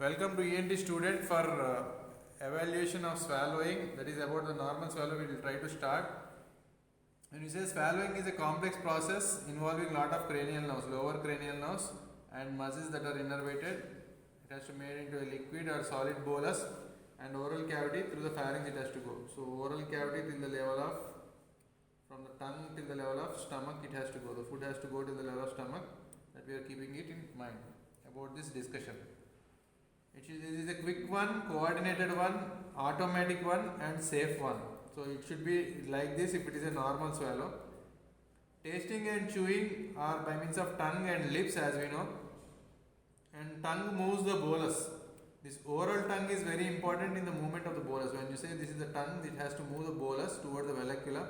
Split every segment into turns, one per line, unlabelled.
Welcome to ENT student for evaluation of swallowing, that is about the normal swallow. We will try to start. When we say swallowing is a complex process involving lot of cranial nerves, lower cranial nerves and muscles that are innervated. It has to be made into a liquid or solid bolus and oral cavity through the pharynx it has to go. So oral cavity till the level of, from the tongue till the level of stomach it has to go. The food has to go to the level of stomach, that we are keeping it in mind about this discussion. It is a quick one, coordinated one, automatic one and safe one. So it should be like this if it is a normal swallow. Tasting and chewing are by means of tongue and lips, as we know, and tongue moves the bolus. This oral tongue is very important in the movement of the bolus. When you say this is the tongue, it has to move the bolus towards the vallecula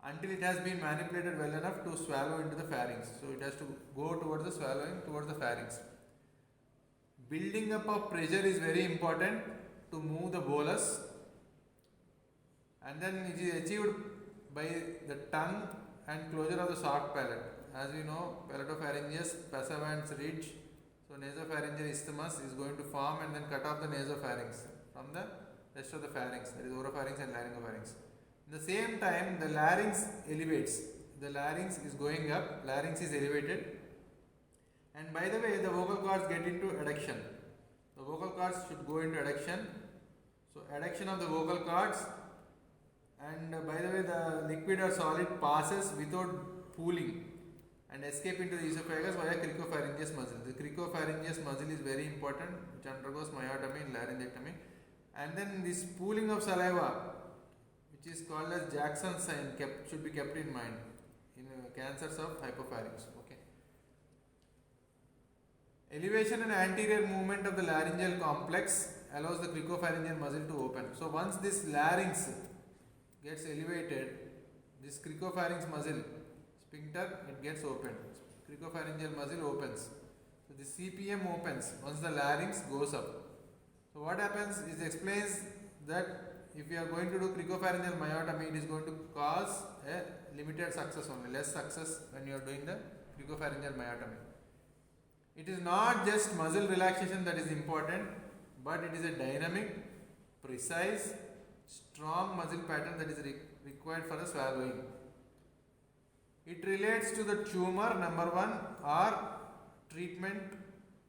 until it has been manipulated well enough to swallow into the pharynx. So it has to go towards the swallowing, towards the pharynx. Building up of pressure is very important to move the bolus, and then it is achieved by the tongue and closure of the soft palate. As we know, palatopharyngeus, passavans ridge, so nasopharyngeal isthmus is going to form and then cut off the nasopharynx from the rest of the pharynx, that is oropharynx and laryngopharynx. At the same time, the larynx elevates. The larynx is going up, larynx is elevated. And by the way, the vocal cords get into adduction. The vocal cords should go into adduction. So adduction of the vocal cords, and by the way, the liquid or solid passes without pooling and escape into the esophagus via cricopharyngeus muscle. The cricopharyngeus muscle is very important, which undergoes myotomy and laryngectomy. And then this pooling of saliva, which is called as Jackson's sign, should be kept in mind in cancers of hypopharynx. Elevation and anterior movement of the laryngeal complex allows the cricopharyngeal muscle to open. So once this larynx gets elevated, this cricopharynx muscle, sphincter, it gets opened. Cricopharyngeal muscle opens. So the CPM opens once the larynx goes up. So what happens is, explains that if you are going to do cricopharyngeal myotomy, it is going to cause a limited success only, less success when you are doing the cricopharyngeal myotomy. It is not just muscle relaxation that is important, but it is a dynamic, precise, strong muscle pattern that is required for the swallowing. It relates to the tumor, number one, or treatment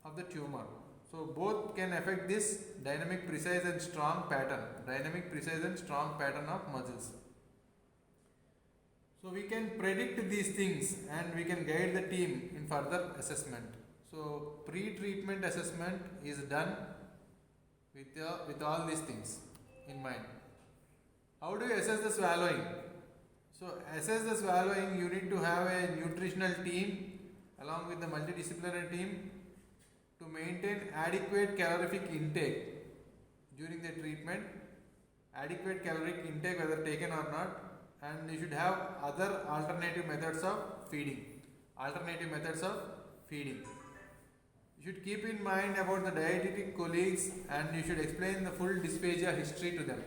of the tumor. So both can affect this dynamic, precise and strong pattern, dynamic, precise and strong pattern of muscles. So we can predict these things and we can guide the team in further assessment. So pre-treatment assessment is done with all these things in mind. How do you assess the swallowing? So assess the swallowing, you need to have a nutritional team along with the multidisciplinary team to maintain adequate calorific intake during the treatment, adequate caloric intake whether taken or not, and you should have other alternative methods of feeding. You should keep in mind about the dietetic colleagues and you should explain the full dysphagia history to them.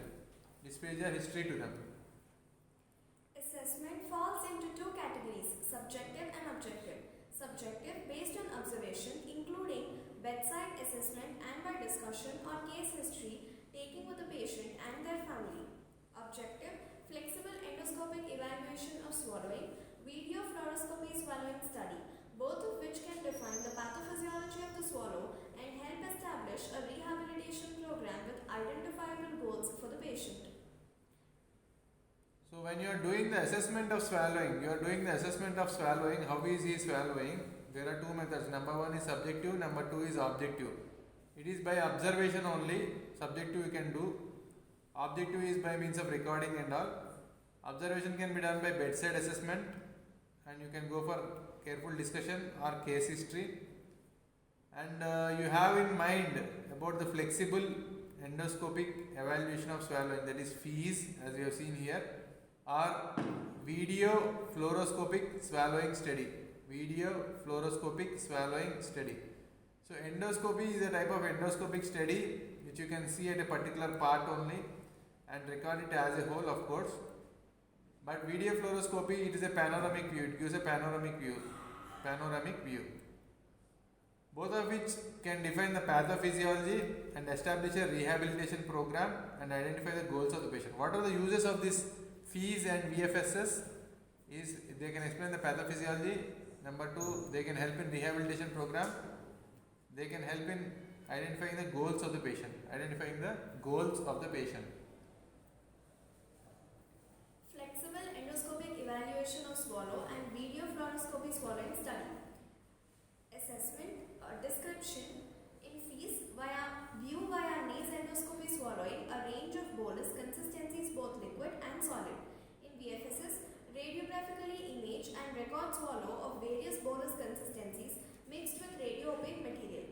Assessment falls into two categories, subjective and objective. Subjective based on observation, including bedside assessment and by discussion or case history taken with the patient and their family. Objective, flexible endoscopic evaluation of swallowing, video fluoroscopy swallowing study, both of which can define the pathophysiology of the swallow and help establish a rehabilitation program with identifiable goals for the patient.
So when you are doing the assessment of swallowing, how is he swallowing? There are two methods. Number one is subjective, number two is objective. It is by observation only. Subjective you can do. Objective is by means of recording and all. Observation can be done by bedside assessment and you can go for careful discussion or case history. And you have in mind about the flexible endoscopic evaluation of swallowing, that is FEES, as you have seen here, or video fluoroscopic swallowing study. So endoscopy is a type of endoscopic study which you can see at a particular part only and record it as a whole, of course. But video fluoroscopy, it is a panoramic view, it gives a panoramic view. both of which can define the pathophysiology and establish a rehabilitation program and identify the goals of the patient. What are the uses of this FEES and VFSS? Is they can explain the pathophysiology. Number two, they can help in rehabilitation program. They can help in identifying the goals of the patient. Identifying the goals of the patient.
Flexible endoscopic evaluation of swallow and video fluoroscopy swallowing study. Assessment or description in FEES view via nasal endoscopy swallowing a range of bolus consistencies both liquid and solid. In VFSS, radiographically image and record swallow of various bolus consistencies mixed with radio-opaque material.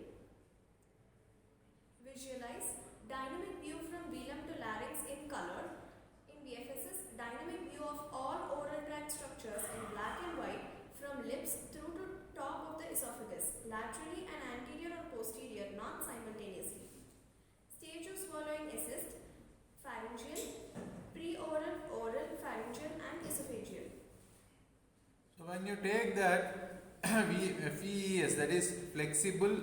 Visualize dynamic view from velum to larynx in color. In VFSS, dynamic view of all oral tract structures in black and white from lips through to top of the esophagus, laterally and anterior or posterior, not simultaneously. Stage of swallowing assist, pharyngeal, pre-oral, oral, pharyngeal and esophageal.
So when you take that FEES, that is flexible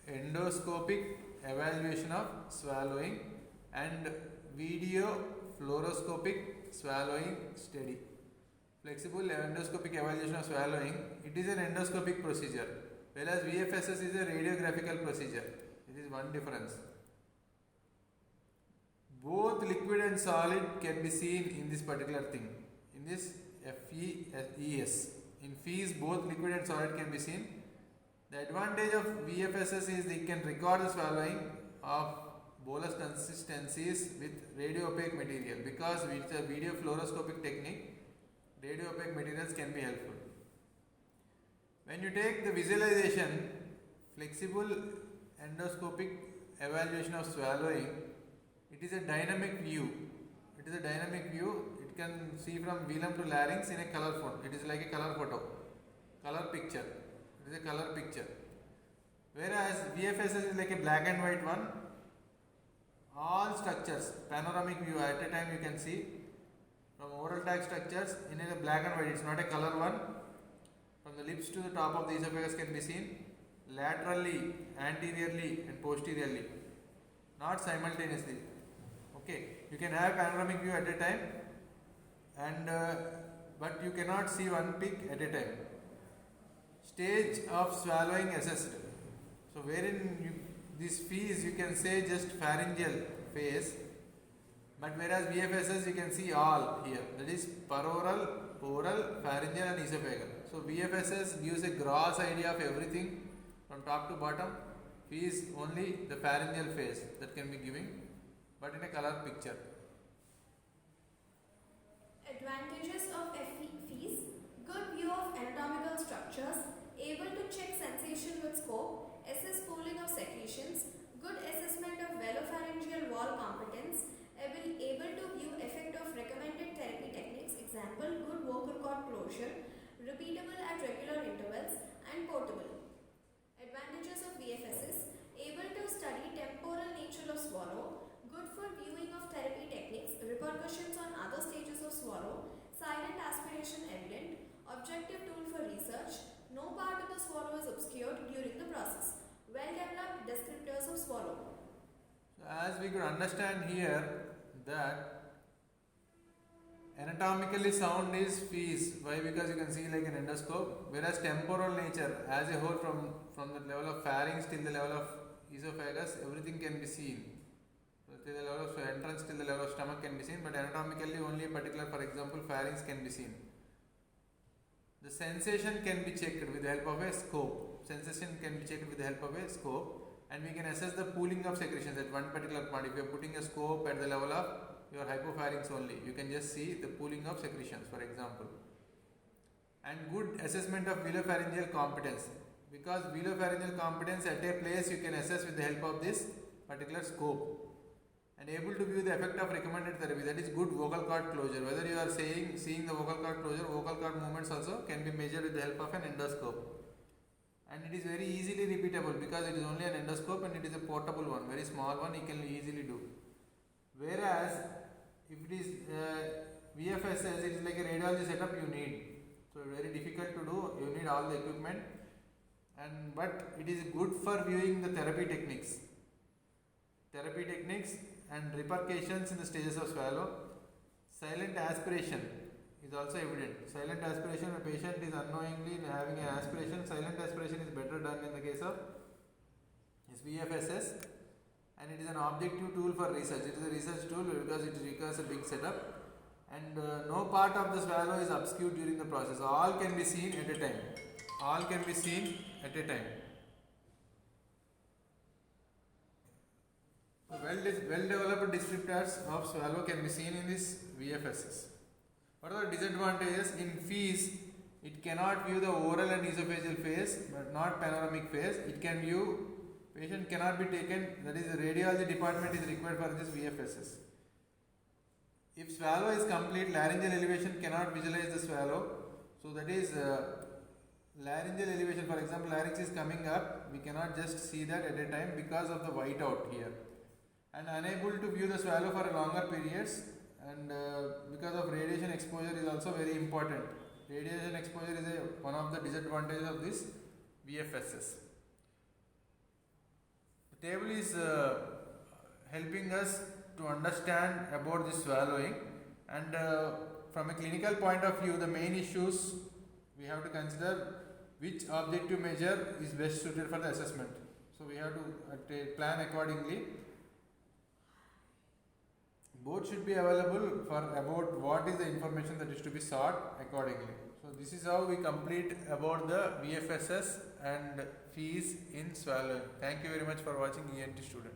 endoscopic evaluation of swallowing, and video fluoroscopic swallowing study. Flexible endoscopic evaluation of swallowing, it is an endoscopic procedure, whereas VFSS is a radiographical procedure. It is one difference. Both liquid and solid can be seen in this particular thing. In this FEES. In FEES, both liquid and solid can be seen. The advantage of VFSS is it can record the swallowing of bolus consistencies with radio-opaque material, because with a video fluoroscopic technique, radio-opaque materials can be helpful. When you take the visualization, flexible endoscopic evaluation of swallowing, it is a dynamic view. It is a dynamic view. It can see from velum to larynx in a color photo. It is like a color photo, color picture. It is a color picture. Whereas VFSS is like a black and white one. All structures, panoramic view at a time you can see from oral tract structures in a black and white. It's not a color one. From the lips to the top of the esophagus can be seen laterally, anteriorly and posteriorly, not simultaneously. Okay, you can have panoramic view at a time, and but you cannot see one peak at a time. Stage of swallowing assessed. So wherein this phase you can say just pharyngeal phase, but whereas VFSS you can see all here, that is peroral, oral, pharyngeal and esophageal. So VFSS gives a gross idea of everything from top to bottom. Phase only the pharyngeal phase that can be given, but in a color picture.
Advantages of FEES: good view of anatomical structures, able to check sensation with scope, assess pooling of secretions, good assessment of velopharyngeal wall competence, able to view effect of recommended therapy techniques, example, good vocal cord closure, repeatable at regular intervals and portable. Advantages of VFSS: able to study temporal nature of swallow, good for viewing of therapy techniques, repercussions on other stages of swallow, silent aspiration evident, objective tool for research, no part of the swallow is obscured during the process, well developed descriptors of swallow.
So as we could understand here that anatomically sound is phase. Why? Because you can see like an endoscope, whereas temporal nature as a whole from the level of pharynx till the level of esophagus, everything can be seen. So till the level of entrance till the level of stomach can be seen, but anatomically only a particular, for example, pharynx can be seen. The sensation can be checked with the help of a scope. Sensation can be checked with the help of a scope, and we can assess the pooling of secretions at one particular point. If you are putting a scope at the level of your hypopharynx only, you can just see the pooling of secretions, for example. And good assessment of velopharyngeal competence, because velopharyngeal competence at a place you can assess with the help of this particular scope. And able to view the effect of recommended therapy, that is good vocal cord closure. Whether you are seeing the vocal cord closure, vocal cord movements also can be measured with the help of an endoscope. And it is very easily repeatable because it is only an endoscope and it is a portable one, very small one, you can easily do. Whereas if it is VFSS, it is like a radiology setup you need. So very difficult to do, you need all the equipment. and but it is good for viewing the therapy techniques and repercussions in the stages of swallow. Silent aspiration is also evident. Silent aspiration, a patient is unknowingly having an aspiration. Silent aspiration is better done in the case of VFSS, and it is an objective tool for research. It is a research tool because it requires a big setup, and no part of the swallow is obscured during the process. All can be seen at a time. All can be seen at a time. So well-developed descriptors of swallow can be seen in this VFSS. What are the disadvantages? In FEES, it cannot view the oral and esophageal phase, but not panoramic phase. It can view, patient cannot be taken, that is the radiology department is required for this VFSS. If swallow is complete, laryngeal elevation cannot visualize the swallow. So that is laryngeal elevation, for example, larynx is coming up, we cannot just see that at a time because of the whiteout here. And unable to view the swallow for longer periods, and because of radiation exposure is also very important. Radiation exposure is one of the disadvantages of this VFSS. The table is helping us to understand about this swallowing, and from a clinical point of view, the main issues we have to consider which objective measure is best suited for the assessment. So we have to plan accordingly. Both should be available for about what is the information that is to be sought accordingly. So this is how we complete about the VFSS and fees in swallowing. Thank you very much for watching ENT student.